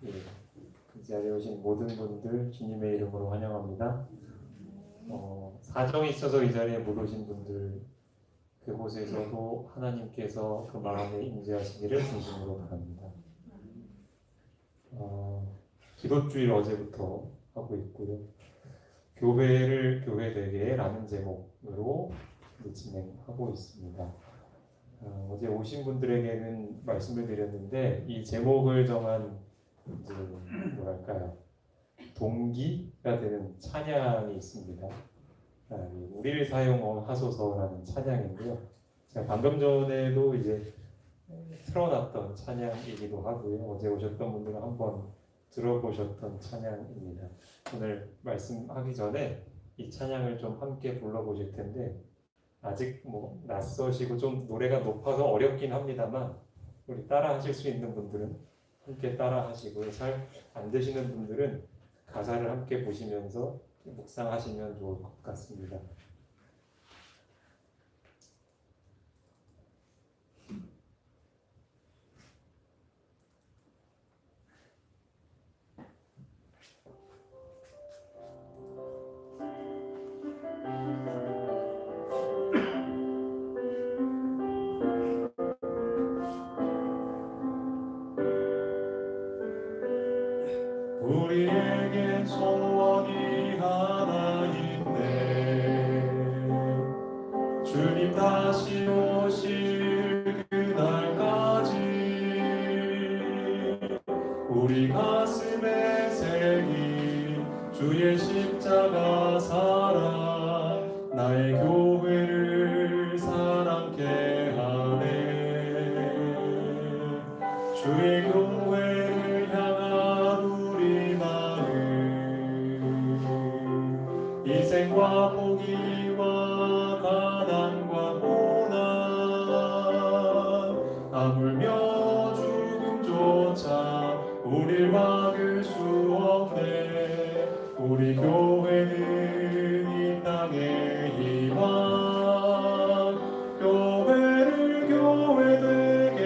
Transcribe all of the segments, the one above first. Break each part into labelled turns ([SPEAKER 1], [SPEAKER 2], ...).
[SPEAKER 1] 예, 그 자리에 오신 모든 분들 주님의 이름으로 환영합니다. 사정이 있어서 이 자리에 못 오신 분들 그곳에서도 하나님께서 그 마음에 임재하시기를 진심으로 바랍니다. 기도주일 어제부터 하고 있고요. 교회를 교회되게라는 제목으로 진행하고 있습니다. 어제 오신 분들에게는 말씀을 드렸는데 이 제목을 정한 이제 뭐랄까요, 동기가 되는 찬양이 있습니다. 우리를 사용하소서라는 찬양인데요. 제가 방금 전에도 이제 틀어놨던 찬양이기도 하고요. 어제 오셨던 분들은 한번 들어보셨던 찬양입니다. 오늘 말씀하기 전에 이 찬양을 좀 함께 불러보실 텐데 아직 낯서시고 좀 노래가 높아서 어렵긴 합니다만 우리 따라 하실 수 있는 분들은 함께 따라 하시고요. 잘 안 되시는 분들은 가사를 함께 보시면서 묵상하시면 좋을 것 같습니다.
[SPEAKER 2] 우리에겐 소원이 하나 있네. 주님 다시 오실 그날까지 우리 가슴에 새긴 주의 십자가 사랑 나의 교회를 사랑케 하네. 주의 교회를 향한 우리 마음 희생과 포기와 가난과 고난 아물며 죽음조차 우릴 막을 수 없네. 우리 교회는 이 땅의 희망 교회를 교회되게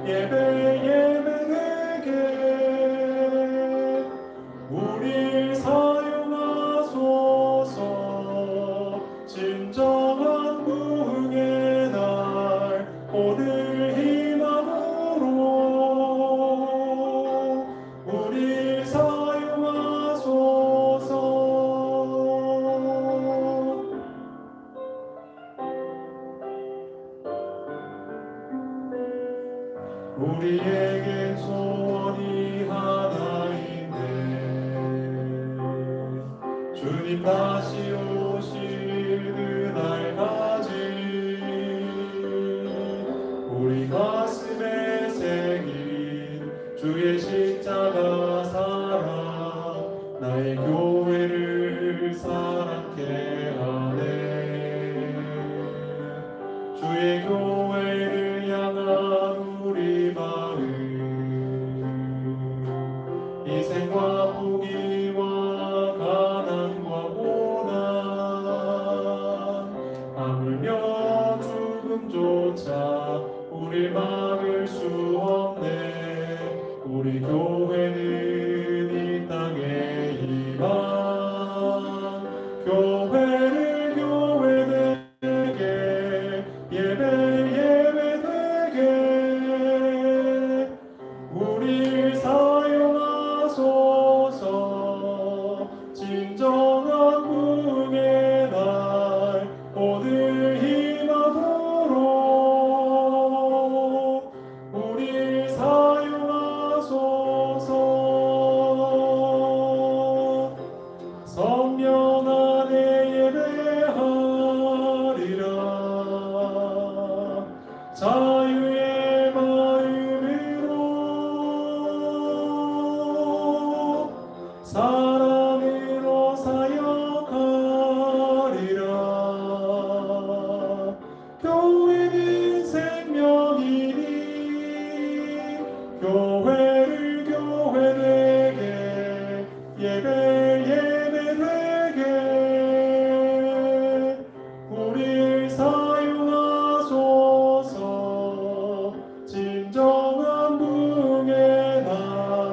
[SPEAKER 2] 예배되게 우리 사용하소서. 진정한 부흥의 날 오늘 희망으로 우리 사용하소서. 우리에겐 소원이 하나 있네. 주님 다시 오실 그날까지 우리 가슴에 새긴 주의 십자가 사랑 나의 교회를 사랑케 하네. 주의 교회를 향한 우리 마음 희생과 포기와 가난과 고난 아물며 죽음조차 우릴 막을 수 없네. 우리 교회는 이 땅의 희망 교회를 교회되게 예배되게 우릴 사용하소서. 진정한 부흥의 날 오늘 희망으로 우릴 사용하소서. 성령 안에 예배하리라. 자유의 마음으로 사랑으로 사역하리라. 교회는 생명이니 교회를 교회되게 예배되게 우릴 사용하소서. 진정한 부흥의 날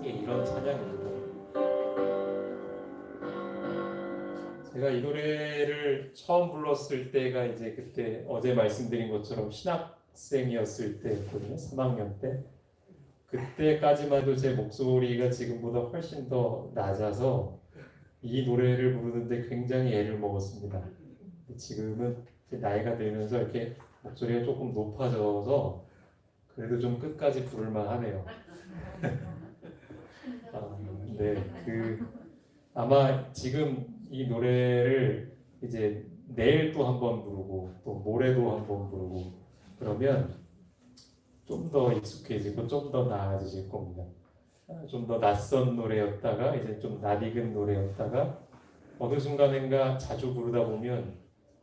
[SPEAKER 1] 예, 이런 찬양입니다. 제가 이 노래를 처음 불렀을 때가 이제 그때 어제 말씀드린 것처럼 신학생이었을 때였거든요. 3학년 때. 그때까지만 해도 제 목소리가 지금보다 훨씬 더 낮아서 이 노래를 부르는데 굉장히 애를 먹었습니다. 지금은 이제 나이가 들면서 이렇게 목소리가 조금 높아져서 그래도 좀 끝까지 부를만 하네요. 네, 아마 지금 이 노래를 이제 내일 또 한 번 부르고 또 모레도 한 번 부르고 그러면 좀 더 익숙해지고 좀 더 나아지실 겁니다. 좀 더 낯선 노래였다가 이제 좀 낯익은 노래였다가 어느 순간인가 자주 부르다 보면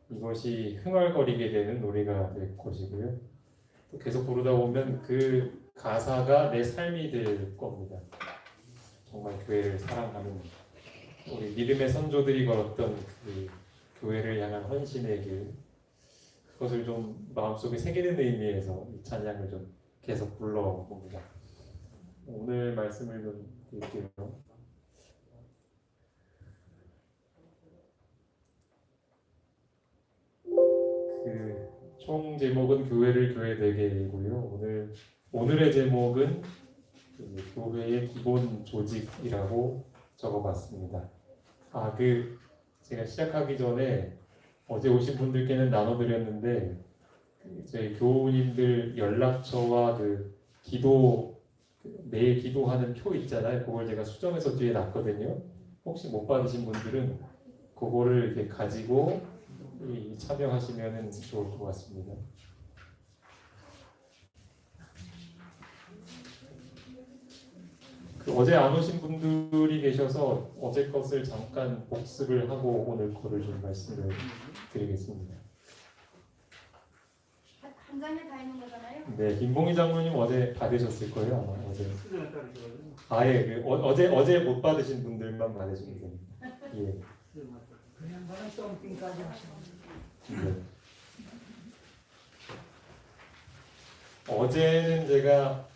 [SPEAKER 1] 이것이 흥얼거리게 되는 노래가 될 것이고요. 또 계속 부르다 보면 그 가사가 내 삶이 될 겁니다. 정말 교회를 사랑하는 우리 믿음의 선조들이 걸었던 그 교회를 향한 헌신의 길, 그것을 좀 마음속에 새기는 의미에서 이 찬양을 좀 계속 불러봅니다. 오늘 말씀을 좀 드릴게요. 총 제목은 교회를 교회되게이고요. 오늘의 제목은 교회의 기본 조직이라고 적어봤습니다. 제가 시작하기 전에 어제 오신 분들께는 나눠드렸는데 저희 교우님들 연락처와 매일 기도하는 표 있잖아요. 그걸 제가 수정해서 뒤에 놨거든요. 혹시 못 받으신 분들은 그거를 이렇게 가지고 참여하시면 좋을 것 같습니다. 어제 안 오신 분들이 계셔서 어제 것을 잠깐 복습을 하고 오늘 거를 좀 말씀을 드리겠습니다.
[SPEAKER 3] 한 장에 다 있는 거잖아요?
[SPEAKER 1] 네, 김봉희 장로님 어제 받으셨을 거예요, 아마 어제. 어제 못 받으신 분들만 받으시면 됩니다. 예.
[SPEAKER 4] 그냥 바로 똥띵까지 하시는
[SPEAKER 1] 네. 어제는 제가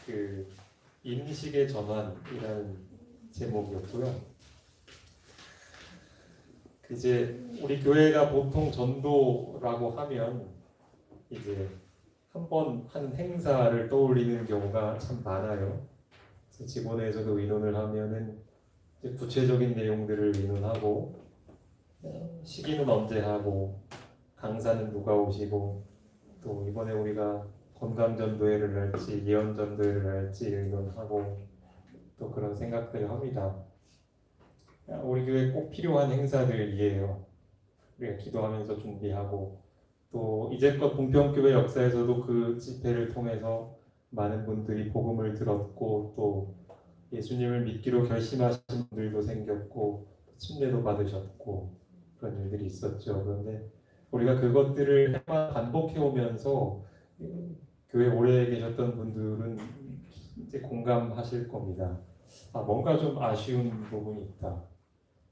[SPEAKER 1] 인식의 전환이라는 제목이었고요. 이제 우리 교회가 보통 전도라고 하면 이제 한 번 한 행사를 떠올리는 경우가 참 많아요. 직원회에서도 의논을 하면은 이제 구체적인 내용들을 의논하고 시기는 언제 하고 강사는 누가 오시고 또 이번에 우리가 건강전도회를 할지 예언전도회를 할지 의논하고 또 그런 생각들을 합니다. 우리 교회에 꼭 필요한 행사들이에요. 우리가 기도하면서 준비하고 또 이제껏 공평교회 역사에서도 그 집회를 통해서 많은 분들이 복음을 들었고 또 예수님을 믿기로 결심하신 분들도 생겼고 침례도 받으셨고 그런 일들이 있었죠. 그런데 우리가 그것들을 반복해 오면서 교회 오래 계셨던 분들은 이제 공감하실 겁니다. 뭔가 좀 아쉬운 부분이 있다.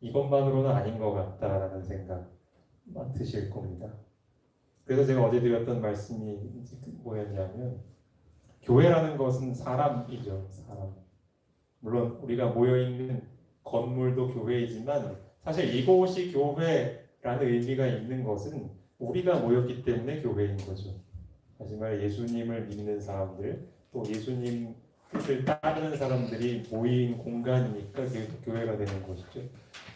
[SPEAKER 1] 이것만으로는 아닌 것 같다라는 생각만 드실 겁니다. 그래서 제가 어제 드렸던 말씀이 뭐였냐면 교회라는 것은 사람이죠. 사람. 물론 우리가 모여있는 건물도 교회이지만 사실 이곳이 교회라는 의미가 있는 것은 우리가 모였기 때문에 교회인 거죠. 하지만 예수님을 믿는 사람들 또 예수님 뜻을 따르는 사람들이 모인 공간이니까 그게 교회가 되는 것이죠.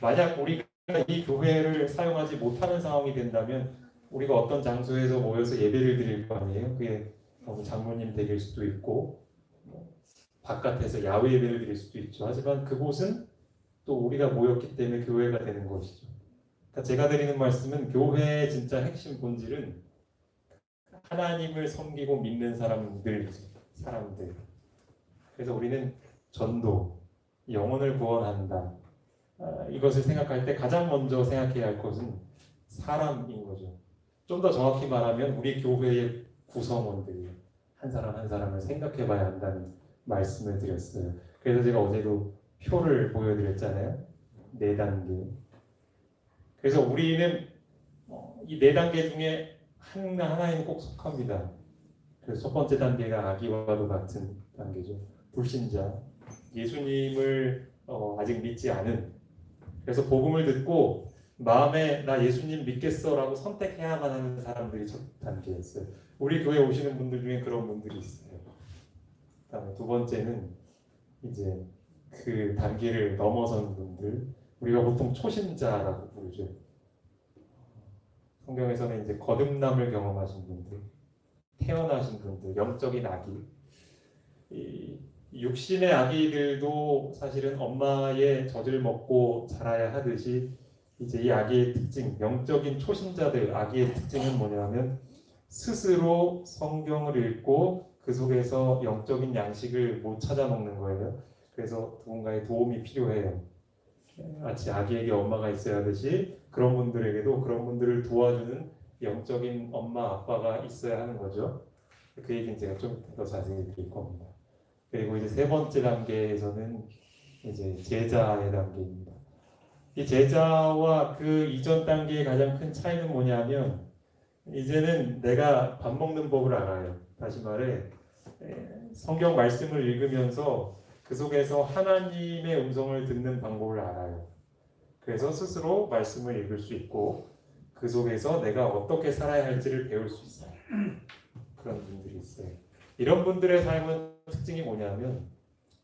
[SPEAKER 1] 만약 우리가 이 교회를 사용하지 못하는 상황이 된다면 우리가 어떤 장소에서 모여서 예배를 드릴 거 아니에요? 그게 장로님 댁일 수도 있고 바깥에서 야외 예배를 드릴 수도 있죠. 하지만 그곳은 또 우리가 모였기 때문에 교회가 되는 것이죠. 그러니까 제가 드리는 말씀은 교회의 진짜 핵심 본질은 하나님을 섬기고 믿는 사람들. 그래서 우리는 전도, 영혼을 구원한다. 이것을 생각할 때 가장 먼저 생각해야 할 것은 사람인 거죠. 좀 더 정확히 말하면 우리 교회의 구성원들이 한 사람 한 사람을 생각해 봐야 한다는 말씀을 드렸어요. 그래서 제가 어제도 표를 보여드렸잖아요. 4단계. 그래서 우리는 이 4단계 중에 하나에는 꼭 속합니다. 그래서 첫 번째 단계가 아기와도 같은 단계죠. 불신자. 예수님을 아직 믿지 않은, 그래서 복음을 듣고 마음에 나 예수님 믿겠어라고 선택해야만 하는 사람들이 첫 단계였어요. 우리 교회 오시는 분들 중에 그런 분들이 있어요. 그다음에 두 번째는 이제 그 단계를 넘어선 분들, 우리가 보통 초신자라고 부르죠. 성경에서는 이제 거듭남을 경험하신 분들, 태어나신 분들, 영적인 아기, 이 육신의 아기들도 사실은 엄마의 젖을 먹고 자라야 하듯이 이제 이 아기의 특징, 영적인 초신자들 아기의 특징은 뭐냐면 스스로 성경을 읽고 그 속에서 영적인 양식을 못 찾아 먹는 거예요. 그래서 누군가의 도움이 필요해요. 마치 아기에게 엄마가 있어야 하듯이 그런 분들에게도 그런 분들을 도와주는 영적인 엄마 아빠가 있어야 하는 거죠. 그 얘기는 제가 좀 더 자세히 드릴 겁니다. 그리고 이제 세 번째 단계에서는 이제 제자의 단계입니다. 이 제자와 그 이전 단계의 가장 큰 차이는 뭐냐면 이제는 내가 밥 먹는 법을 알아요. 다시 말해 성경 말씀을 읽으면서 그 속에서 하나님의 음성을 듣는 방법을 알아요. 그래서 스스로 말씀을 읽을 수 있고 그 속에서 내가 어떻게 살아야 할지를 배울 수 있어요. 그런 분들이 있어요. 이런 분들의 삶은 특징이 뭐냐면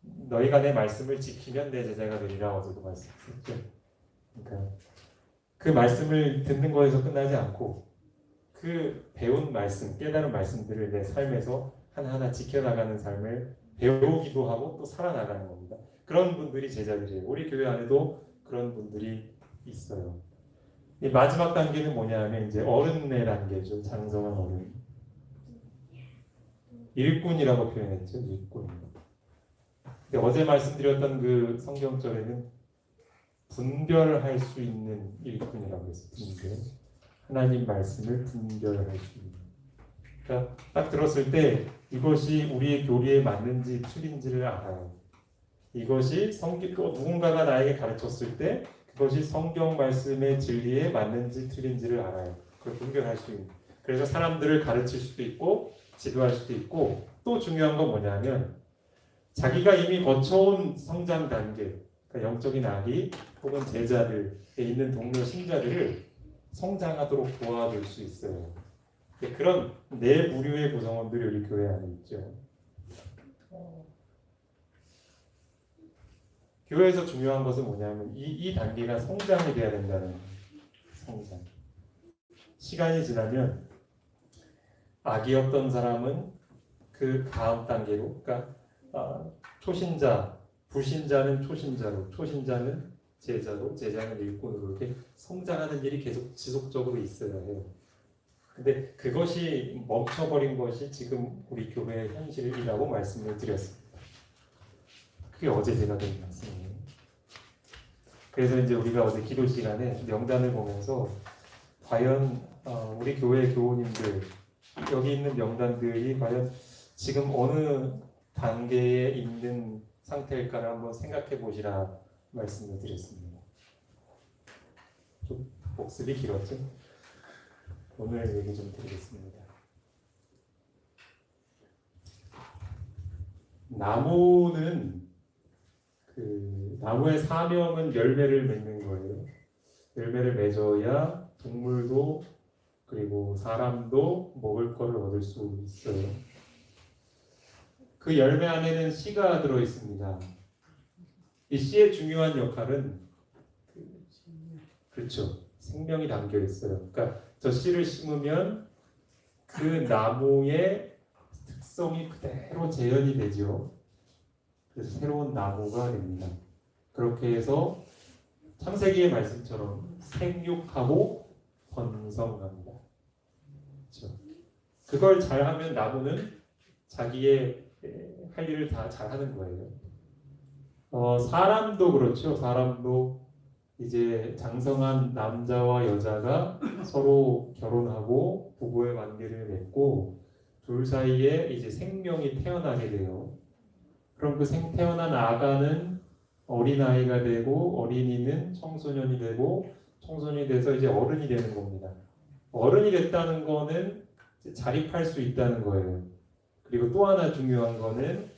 [SPEAKER 1] 너희가 내 말씀을 지키면 내 제자가 되리라 어제도 말씀했죠. 그러니까 그 말씀을 듣는 거에서 끝나지 않고 그 배운 말씀, 깨달은 말씀들을 내 삶에서 하나하나 지켜나가는 삶을 배우기도 하고 또 살아나가는 겁니다. 그런 분들이 제자들이에요. 우리 교회 안에도 그런 분들이 있어요. 이 마지막 단계는 뭐냐면 이제 어른의 단계죠. 장성한 어른. 일꾼이라고 표현했죠. 일꾼. 근데 어제 말씀드렸던 그 성경절에는 분별할 수 있는 일꾼이라고 했어요. 분별. 하나님 말씀을 분별할 수 있는. 그러니까 딱 들었을 때 이것이 우리의 교리에 맞는지 틀린지를 알아요. 이것이 누군가가 나에게 가르쳤을 때 그것이 성경 말씀의 진리에 맞는지 틀린지를 알아요. 그걸 분별할 수 있는. 그래서 사람들을 가르칠 수도 있고 지도할 수도 있고 또 중요한 건 뭐냐면 자기가 이미 거쳐온 성장 단계, 그러니까 영적인 아기 혹은 제자들에 있는 동료 신자들을 성장하도록 도와줄 수 있어요. 그런 네 부류의 구성원들이 우리 교회 안에 있죠. 교회에서 중요한 것은 뭐냐면 이 단계가 성장이 돼야 된다는 거예요. 성장. 시간이 지나면 아기였던 사람은 그 다음 단계로, 그러니까 초신자, 불신자는 초신자로, 초신자는 제자로, 제자는 일꾼으로 이렇게 성장하는 일이 계속 지속적으로 있어야 해요. 근데 그것이 멈춰버린 것이 지금 우리 교회의 현실이라고 말씀을 드렸습니다. 그게 어제 제가 드린 말씀이에요. 그래서 이제 우리가 어제 기도 시간에 명단을 보면서 과연 우리 교회 교우님들 여기 있는 명단들이 과연 지금 어느 단계에 있는 상태일까를 한번 생각해 보시라 말씀을 드렸습니다. 좀 복습이 길었죠? 오늘 얘기 좀 드리겠습니다. 나무는 나무의 사명은 열매를 맺는 거예요. 열매를 맺어야 동물도 그리고 사람도 먹을 거를 얻을 수 있어요. 그 열매 안에는 씨가 들어 있습니다. 이 씨의 중요한 역할은 그렇죠. 생명이 담겨 있어요. 그러니까 저 씨를 심으면 그 나무의 특성이 그대로 재현이 되죠. 그래서 새로운 나무가 됩니다. 그렇게 해서 창세기의 말씀처럼 생육하고 번성합니다. 그렇죠? 그걸 잘하면 나무는 자기의 할 일을 다 잘하는 거예요. 사람도 그렇죠. 사람도 이제 장성한 남자와 여자가 서로 결혼하고 부부의 관계를 맺고 둘 사이에 이제 생명이 태어나게 돼요. 그럼 그 태어난 아가는 어린아이가 되고 어린이는 청소년이 되고 청소년이 돼서 이제 어른이 되는 겁니다. 어른이 됐다는 거는 자립할 수 있다는 거예요. 그리고 또 하나 중요한 거는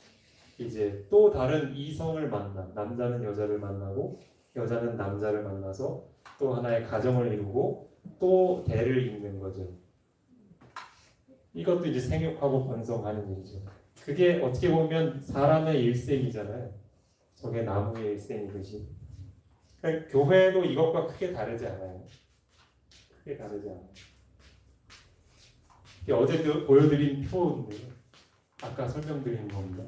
[SPEAKER 1] 이제 또 다른 이성을 만나, 남자는 여자를 만나고 여자는 남자를 만나서 또 하나의 가정을 이루고 또 대를 잇는 거죠. 이것도 이제 생육하고 번성하는 일이죠. 그게 어떻게 보면 사람의 일생이잖아요. 저게 나무의 일생이듯이. 그러니까 교회도 이것과 크게 다르지 않아요. 크게 다르지 않아요. 이게 어제 보여드린 표인데 아까 설명드린 겁니다.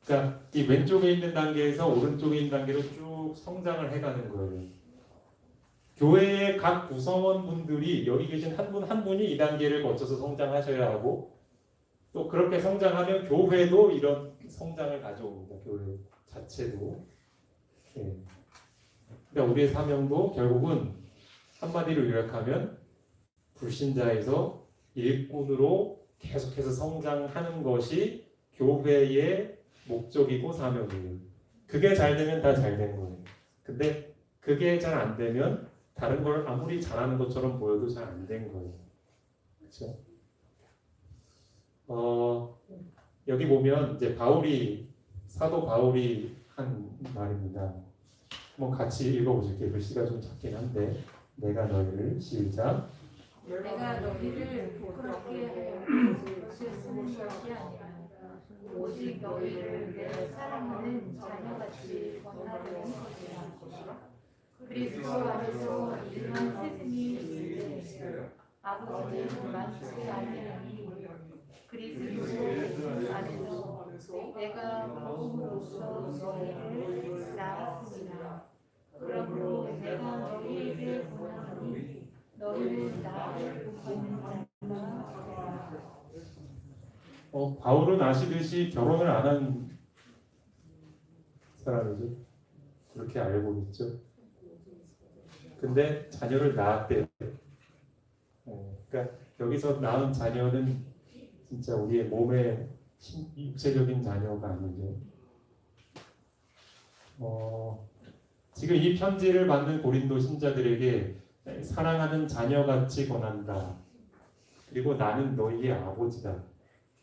[SPEAKER 1] 그러니까 이 왼쪽에 있는 단계에서 오른쪽에 있는 단계로 쭉 성장을 해가는 거예요. 교회의 각 구성원 분들이 여기 계신 한 분 한 분이 이 단계를 거쳐서 성장하셔야 하고 또 그렇게 성장하면 교회도 이런 성장을 가져옵니다. 교회 자체도. 예. 그러니까 우리의 사명도 결국은 한마디로 요약하면 불신자에서 일꾼으로 계속해서 성장하는 것이 교회의 목적이고 사명이에요. 그게 잘 되면 다 잘 된 거예요. 근데 그게 잘 안 되면 다른 걸 아무리 잘하는 것처럼 보여도 잘 안 된 거예요. 그렇죠? 여기 보면 이제 사도 바울이 한 말입니다. 한번 같이 읽어보실게요. 글씨가 좀 작긴 한데 내가 너희를 시작.
[SPEAKER 5] 내가 너희를 부끄럽게 하여 것을 쓰는 것이 아니라 오직 너희를 내 사랑하는 자녀같이 권하려는 것이라. 그리스도 안에서 이런 스승이 있으되 아버지는 많지 아니하니 그리스도 안에서 내가 복음으로써 너희를 낳았습니다. 그러므로 내가 너희에게 권하노니 너희는 나를 돕는 자가 되라.
[SPEAKER 1] 바울은 아시듯이 결혼을 안 한 사람이죠. 그렇게 알고 있죠. 근데 자녀를 낳았대요. 그러니까 여기서 낳은 자녀는 진짜 우리의 몸의 육체적인 자녀가 아니죠. 지금 이 편지를 받는 고린도 신자들에게 사랑하는 자녀같이 권한다. 그리고 나는 너희의 아버지다.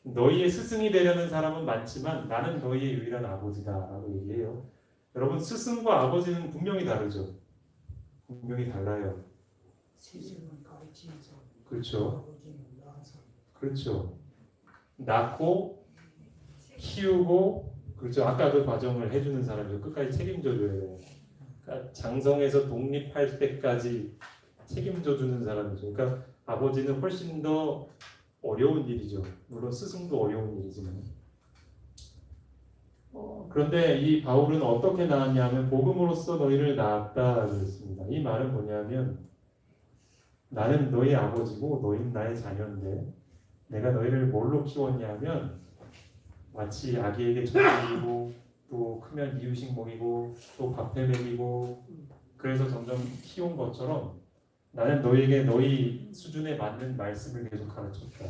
[SPEAKER 1] 너희의 스승이 되려는 사람은 많지만 나는 너희의 유일한 아버지다 라고 얘기해요. 여러분 스승과 아버지는 분명히 다르죠. 분명히 달라요.
[SPEAKER 4] 세상을 가르치면서
[SPEAKER 1] 그렇죠.
[SPEAKER 4] 아버지는 낳아서
[SPEAKER 1] 그렇죠. 낳고 키우고 그렇죠. 아까 그 과정을 해주는 사람이죠. 끝까지 책임져줘야 돼요. 그러니까 장성에서 독립할 때까지 책임져주는 사람이죠. 그러니까 아버지는 훨씬 더 어려운 일이죠. 물론 스승도 어려운 일이지만. 그런데 이 바울은 어떻게 낳았냐면 복음으로써 너희를 낳았다 그랬습니다. 이 말은 뭐냐면 나는 너희 아버지고 너희는 나의 자녀인데 내가 너희를 뭘로 키웠냐면 마치 아기에게 젖먹이고 또 크면 이유식 먹이고 또 밥해 먹이고 그래서 점점 키운 것처럼 나는 너희에게 너희 수준에 맞는 말씀을 계속 가르쳤다.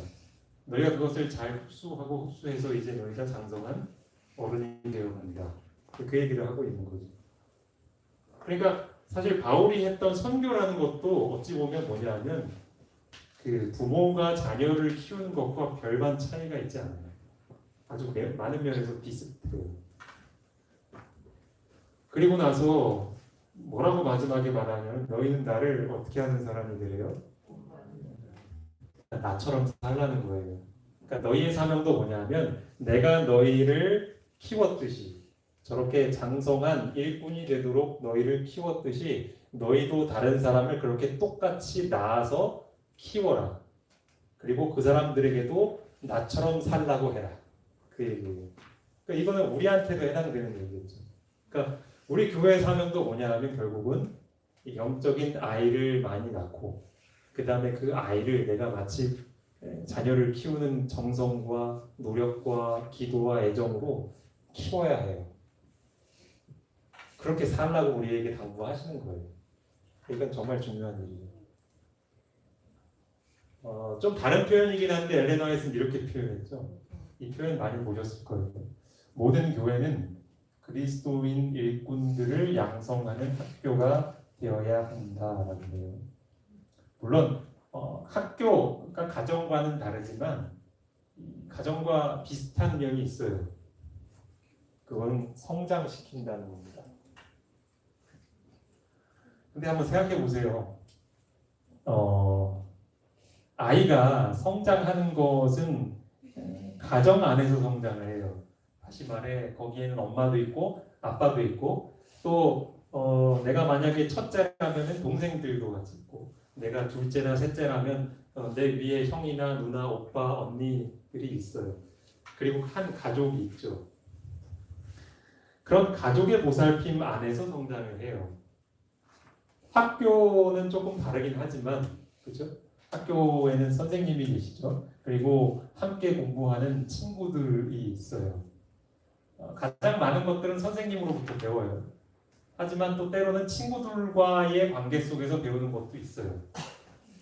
[SPEAKER 1] 너희가 그것을 잘 흡수하고 흡수해서 이제 너희가 장성한 어른이 되어간다. 그 얘기를 하고 있는 거죠. 그러니까 사실 바울이 했던 선교라는 것도 어찌 보면 뭐냐면 그 부모가 자녀를 키우는 것과 별반 차이가 있지 않아요. 아주 많은 면에서 비슷해요. 그리고 나서 뭐라고 마지막에 말하냐면 너희는 나를 어떻게 하는 사람이 되래요? 나처럼 살라는 거예요. 그러니까 너희의 사명도 뭐냐면 내가 너희를 키웠듯이 저렇게 장성한 일꾼이 되도록 너희를 키웠듯이 너희도 다른 사람을 그렇게 똑같이 낳아서 키워라. 그리고 그 사람들에게도 나처럼 살라고 해라. 그 얘기예요. 그러니까 이거는 우리한테도 해당되는 얘기겠죠. 그러니까 우리 교회 사명도 뭐냐 하면 결국은 영적인 아이를 많이 낳고 그 다음에 그 아이를 내가 마치 자녀를 키우는 정성과 노력과 기도와 애정으로 키워야 해요. 그렇게 살라고 우리에게 당부하시는 거예요. 이건 정말 중요한 일이에요. 좀 다른 표현이긴 한데 엘레나 웨이트는 이렇게 표현했죠. 이 표현 많이 보셨을 거예요. 모든 교회는 그리스도인 일꾼들을 양성하는 학교가 되어야 한다라는 거예요. 물론 학교가 가정과는 다르지만 가정과 비슷한 면이 있어요. 그건 성장시킨다는 겁니다. 근데 한번 생각해 보세요. 아이가 성장하는 것은 가정 안에서 성장을 해요. 다시 말해 거기에는 엄마도 있고 아빠도 있고 또 내가 만약에 첫째라면 동생들도 같이 있고 내가 둘째나 셋째라면 내 위에 형이나 누나, 오빠, 언니들이 있어요. 그리고 한 가족이 있죠. 그런 가족의 보살핌 안에서 성장을 해요. 학교는 조금 다르긴 하지만 그렇죠? 학교에는 선생님이 계시죠. 그리고 함께 공부하는 친구들이 있어요. 가장 많은 것들은 선생님으로부터 배워요. 하지만 또 때로는 친구들과의 관계 속에서 배우는 것도 있어요.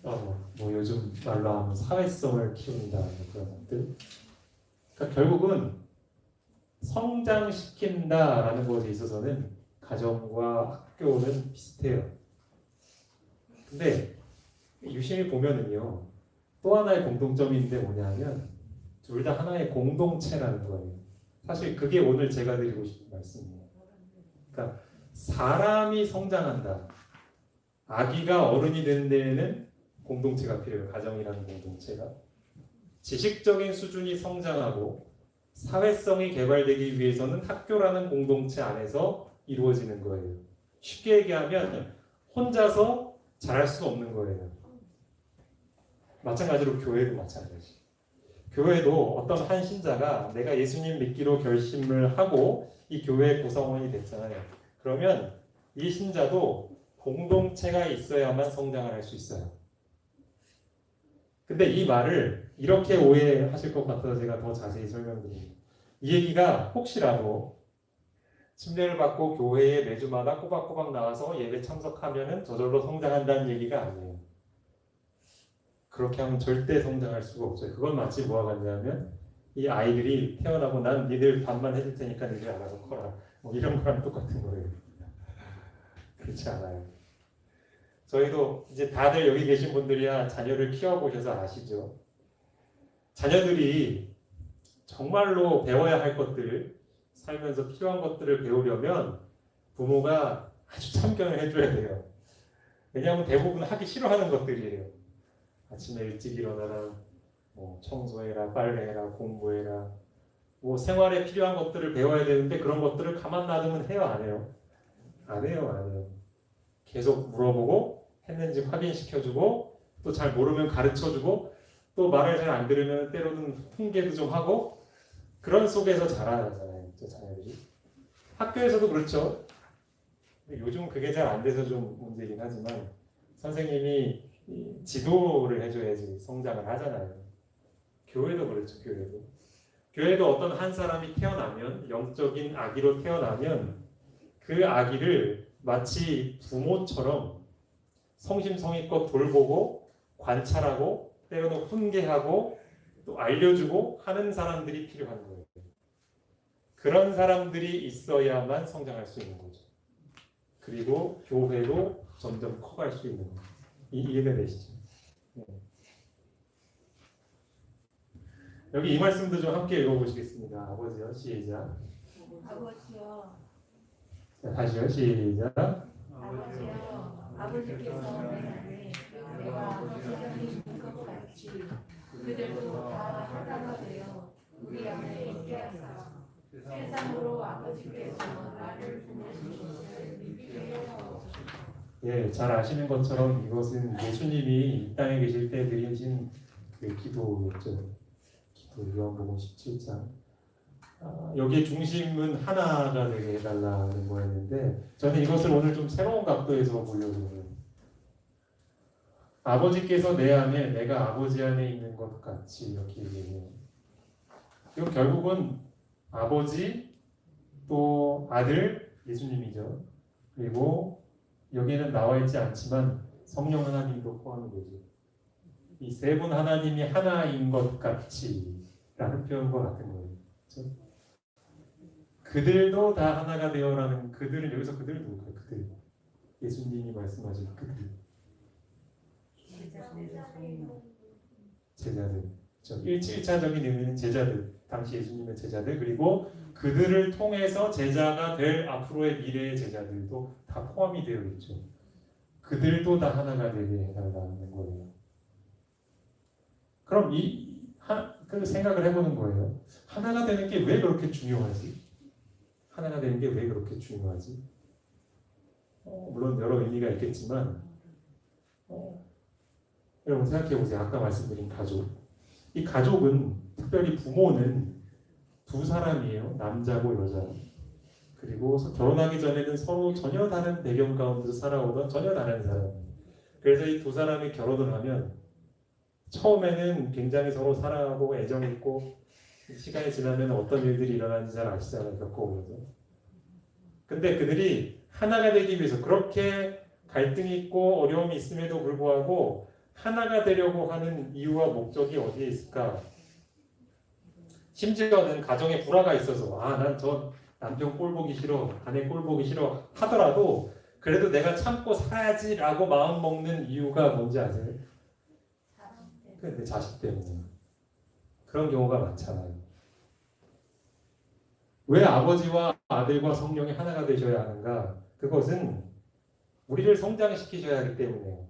[SPEAKER 1] 뭐 요즘 말로 하면 사회성을 키운다 그런 것들. 그러니까 결국은 성장시킨다라는 것에 있어서는 가정과 학교는 비슷해요. 근데 유심히 보면은요, 또 하나의 공통점이 있는데 뭐냐면 둘 다 하나의 공동체라는 거예요. 사실 그게 오늘 제가 드리고 싶은 말씀이에요. 그러니까 사람이 성장한다. 아기가 어른이 되는 데에는 공동체가 필요해요. 가정이라는 공동체가. 지식적인 수준이 성장하고 사회성이 개발되기 위해서는 학교라는 공동체 안에서 이루어지는 거예요. 쉽게 얘기하면 혼자서 잘할 수가 없는 거예요. 마찬가지로 교회도 마찬가지. 교회도 어떤 한 신자가 내가 예수님 믿기로 결심을 하고 이 교회 구성원이 됐잖아요. 그러면 이 신자도 공동체가 있어야만 성장을 할 수 있어요. 근데 이 말을 이렇게 오해하실 것 같아서 제가 더 자세히 설명드립니다. 이 얘기가 혹시라도 침례를 받고 교회에 매주마다 꼬박꼬박 나와서 예배 참석하면은 저절로 성장한다는 얘기가 아니에요. 그렇게 하면 절대 성장할 수가 없어요. 그건 마치 뭐와 같냐면 이 아이들이 태어나고 난 니들 밥만 해줄 테니까 니들 알아서 커라. 뭐 이런 거랑 똑같은 거예요. 그렇지 않아요. 저희도 이제 다들 여기 계신 분들이야 자녀를 키워보셔서 아시죠? 자녀들이 정말로 배워야 할 것들, 살면서 필요한 것들을 배우려면 부모가 아주 참견을 해줘야 돼요. 왜냐하면 대부분 하기 싫어하는 것들이에요. 아침에 일찍 일어나라, 뭐 청소해라, 빨래해라, 공부해라, 뭐 생활에 필요한 것들을 배워야 되는데 그런 것들을 가만 놔두면 해요, 안 해요? 안 해요, 안 해요. 계속 물어보고 했는지 확인시켜주고 또 잘 모르면 가르쳐주고 또 말을 잘 안 들으면 때로는 훈계도 좀 하고 그런 속에서 자라잖아요, 자녀들이. 학교에서도 그렇죠. 요즘 그게 잘 안 돼서 좀 문제긴 하지만 선생님이 지도를 해줘야지 성장을 하잖아요. 교회도 그렇죠. 교회도 어떤 한 사람이 태어나면 영적인 아기로 태어나면 그 아기를 마치 부모처럼 성심성의껏 돌보고 관찰하고 때로는 훈계하고 또 알려주고 하는 사람들이 필요한 거예요. 그런 사람들이 있어야만 성장할 수 있는 거죠. 그리고 교회도 점점 커갈 수 있는 거예요. 이해가 되시죠? 네. 여기 이 말씀도 좀 함께 읽어보시겠습니다. 아버지요, 시작.
[SPEAKER 5] 아버지여,
[SPEAKER 1] 자, 다시요, 시작.
[SPEAKER 5] 아버지여, 아버지께서 내가 아버지가 있는 것 같이 그들도 다 하나가 되어 우리 안에 있게 하사 세상으로 아버지께서 나를 보내주신 것을 믿게 하옵소서.
[SPEAKER 1] 예, 잘 아시는 것처럼 이것은 예수님이 이 땅에 계실 때 드리신 그 기도였죠. 기도 요한복음 17장. 여기에 중심은 하나가 되게 해달라는 거였는데 저는 이것을 오늘 좀 새로운 각도에서 보려고 해요. 아버지께서 내 안에 내가 아버지 안에 있는 것 같이 이렇게 얘기해요. 이건 결국은 아버지 또 아들 예수님이죠. 그리고 여기에는 나와 있지 않지만 성령 하나님도 포함이 되죠. 이 세 분 하나님이 하나인 것 같이라는 표현과 같은 거예요. 그렇죠? 그들도 다 하나가 되어라는 그들은 여기서 그들은 누굴까요? 그들. 예수님이 말씀하신 그들. 제자들. 1차적인 의미는 제자들. 당시 예수님의 제자들, 그리고 그들을 통해서 제자가 될 앞으로의 미래의 제자들도 다 포함이 되어 있죠. 그들도 다 하나가 되게 해달라는 거예요. 그럼 그 생각을 해보는 거예요. 하나가 되는 게 왜 그렇게 중요하지? 하나가 되는 게 왜 그렇게 중요하지? 물론 여러 의미가 있겠지만 여러분 생각해 보세요. 아까 말씀드린 가족. 이 가족은 특별히 부모는 두 사람이에요. 남자고 여자. 그리고 결혼하기 전에는 서로 전혀 다른 배경 가운데서 살아오던 전혀 다른 사람. 그래서 이 두 사람이 결혼을 하면 처음에는 굉장히 서로 사랑하고 애정 있고 시간이 지나면 어떤 일들이 일어나는지 잘 아시잖아요. 겪어보면서. 근데 그들이 하나가 되기 위해서 그렇게 갈등이 있고 어려움이 있음에도 불구하고 하나가 되려고 하는 이유와 목적이 어디에 있을까? 심지어는 가정에 불화가 있어서 난 저 남편 꼴 보기 싫어, 아내 꼴 보기 싫어 하더라도 그래도 내가 참고 살아야지라고 마음 먹는 이유가 뭔지 아세요? 내 자식 때문에. 그런 경우가 많잖아요. 왜 아버지와 아들과 성령이 하나가 되셔야 하는가? 그것은 우리를 성장시키셔야 하기 때문에요.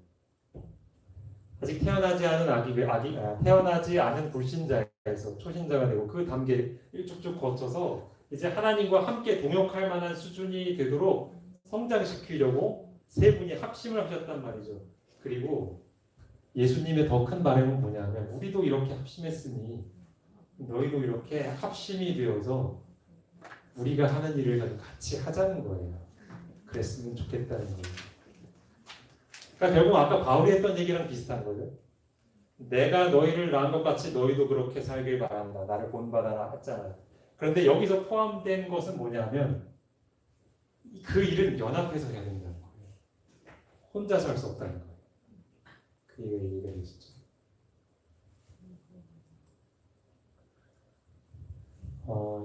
[SPEAKER 1] 아직 태어나지 않은 태어나지 않은 불신자에서 초신자가 되고 그 단계를 쭉쭉 거쳐서 이제 하나님과 함께 동역할 만한 수준이 되도록 성장시키려고 세 분이 합심을 하셨단 말이죠. 그리고 예수님의 더 큰 바람은 뭐냐면 우리도 이렇게 합심했으니 너희도 이렇게 합심이 되어서 우리가 하는 일을 같이 하자는 거예요. 그랬으면 좋겠다는 거예요. 그러니까 결국 아까 바울이 했던 얘기랑 비슷한 거죠. 내가 너희를 낳은 것 같이 너희도 그렇게 살길 바란다. 나를 본받아라 했잖아요. 그런데 여기서 포함된 것은 뭐냐면 그 일은 연합해서 해야 된다는 거예요. 혼자서 할 수 없다는 거예요. 그 얘기가 되시죠.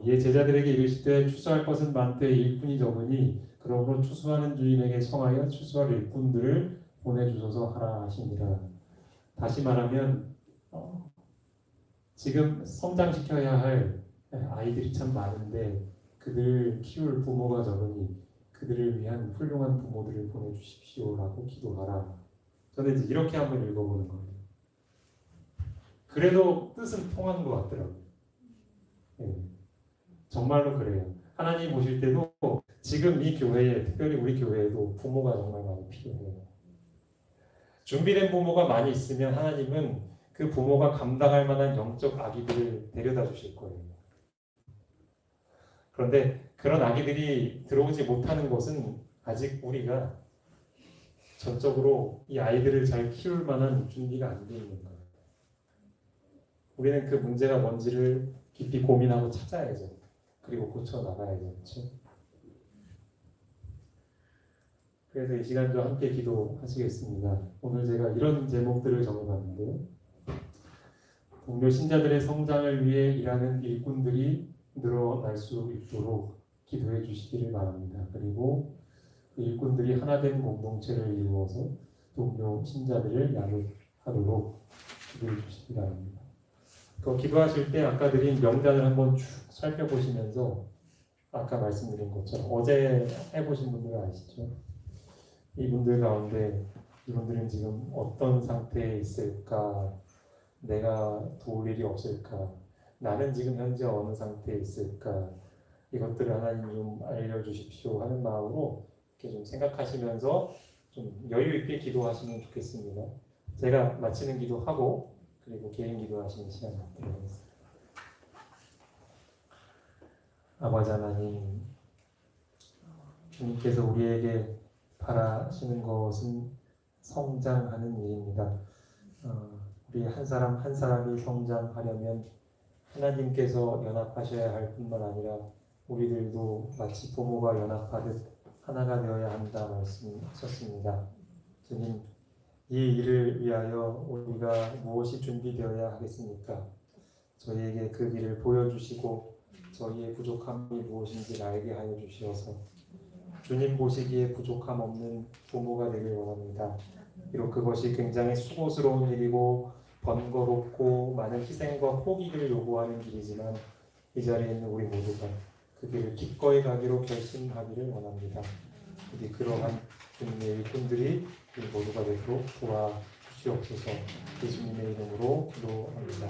[SPEAKER 1] 이에 제자들에게 이르시되 추수할 것은 많되 일꾼이 적으니 그러므로 추수하는 주인에게 청하여 추수할 일꾼들을 보내주소서 하라 하시니라. 다시 말하면 지금 성장시켜야 할 아이들이 참 많은데 그들을 키울 부모가 적으니 그들을 위한 훌륭한 부모들을 보내주십시오라고 기도하라. 저는 이제 이렇게 한번 읽어보는 거예요. 그래도 뜻은 통한 것 같더라고요. 네. 정말로 그래요. 하나님 보실 때도 지금 이 교회에, 특별히 우리 교회에도 부모가 정말 많이 필요해요. 준비된 부모가 많이 있으면 하나님은 그 부모가 감당할 만한 영적 아기들을 데려다 주실 거예요. 그런데 그런 아기들이 들어오지 못하는 것은 아직 우리가 전적으로 이 아이들을 잘 키울 만한 준비가 안 돼 있는 거예요. 우리는 그 문제가 뭔지를 깊이 고민하고 찾아야죠. 그리고 고쳐 나가야죠. 그렇죠? 그래서 이 시간도 함께 기도하시겠습니다. 오늘 제가 이런 제목들을 적어봤는데요. 동료 신자들의 성장을 위해 일하는 일꾼들이 늘어날 수 있도록 기도해 주시기를 바랍니다. 그리고 그 일꾼들이 하나된 공동체를 이루어서 동료 신자들을 양육하도록 기도해 주시기 바랍니다. 또 기도하실 때 아까 드린 명단을 한번 쭉 살펴보시면서 아까 말씀드린 것처럼 어제 해보신 분들 아시죠? 이분들 가운데 이분들은 지금 어떤 상태에 있을까? 내가 도울 일이 없을까? 나는 지금 현재 어느 상태에 있을까? 이것들을 하나님 좀 알려주십시오 하는 마음으로 이렇게 좀 생각하시면서 좀 여유 있게 기도하시면 좋겠습니다. 제가 마치는 기도하고 그리고 개인 기도하시는 시간 갖도록 하겠습니다. 아버지 하나님, 주님께서 우리에게 바라시는 것은 성장하는 일입니다. 우리 한 사람 한 사람이 성장하려면 하나님께서 연합하셔야 할 뿐만 아니라 우리들도 마치 부모가 연합하듯 하나가 되어야 한다 말씀하셨습니다. 주님, 이 일을 위하여 우리가 무엇이 준비되어야 하겠습니까? 저희에게 그 길을 보여주시고 저희의 부족함이 무엇인지 알게 하여 주시어서 주님 보시기에 부족함 없는 부모가 되길 원합니다. 비록 그것이 굉장히 수고스러운 일이고 번거롭고 많은 희생과 포기를 요구하는 길이지만 이 자리에 있는 우리 모두가 그 길을 기꺼이 가기로 결심하기를 원합니다. 부디 그러한 주님의 일꾼들이 우리 모두가 되도록 도와주시옵소서. 예수님의 이름으로 기도합니다.